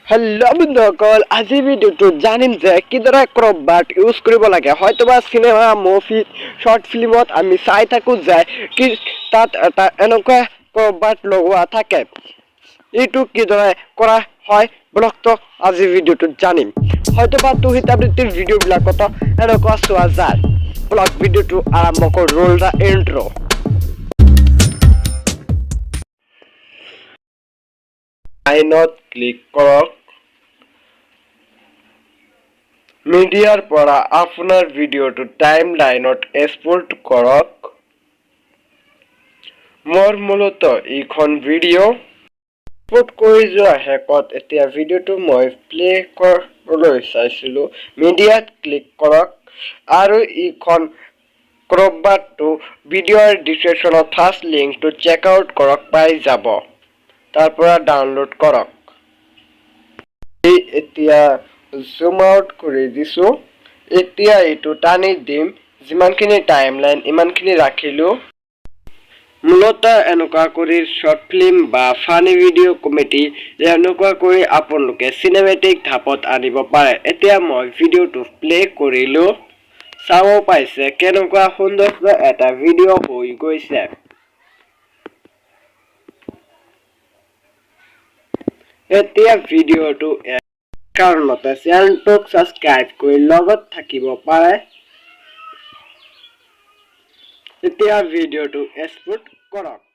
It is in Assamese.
Hello বন্ধুসকল আজি ভিডিওটো জানিম যে কিদৰে ক্ৰপ বাট ইউজ কৰিব লাগে হয়তোবা সিনেমা মুভি শৰ্ট ফিল্মত আমি চাই থাকো যে কি তাত এটা এনেকুৱা ক্ৰপ বাট লগোৱা থাকে এইটো কিদৰে কৰা হয় ব্লগটো আজি ভিডিওটো জানিম হয়তোবা তুহিতাবৃত্তিৰ ভিডিওবিলাকত এনেকুৱা চোৱা যায় ব্লগ ভিডিওটো আৰম্ভ কৰোঁ ৰোল দা ইন্ট্ৰো আইনত ক্লিক কৰক মিডিয়াৰ পৰা আপোনাৰ ভিডিওটো টাইমলাইনত এক্সপোৰ্ট কৰক মোৰ মূলতঃ এইখন ভিডিও এক্সপোৰ্ট কৰি যোৱা শেষত এতিয়া ভিডিওটো মই প্লে কৰিবলৈ চাইছিলোঁ মিডিয়াত ক্লিক কৰক আৰু এইখন ক্ৰপ বাটটো ভিডিওৰ ডিসক্ৰিপশনত ফাৰ্ষ্ট লিংকটো চেক আউট কৰক পাই যাব তাৰ পৰা ডাউনলোড কৰক এতিয়া জুম আউট কৰি দিছো এতিয়া এটো টানি দিম যিমানখিনি টাইমলাইন ইমানখিনি ৰাখিলো মূলতঃ এনেকুৱা কৰি শৰ্ট ফিল্ম বা ফানি ভিডিও কমেডি এনেকুৱা কৰি আপোনালোকে সিনেমেটিক ধাপত আনিব পাৰে এতিয়া মই ভিডিওটো প্লে কৰিলো চাব পাইছে কেনেকুৱা সুন্দৰ এটা ভিডিও হৈ গৈছে এতিয়া ভিডিওটো কাৰণতে চেনেলটোক সাবস্ক্ৰাইব কৰি লগত থাকিব পাৰে এতিয়া ভিডিওটো এক্সপোৰ্ট কৰক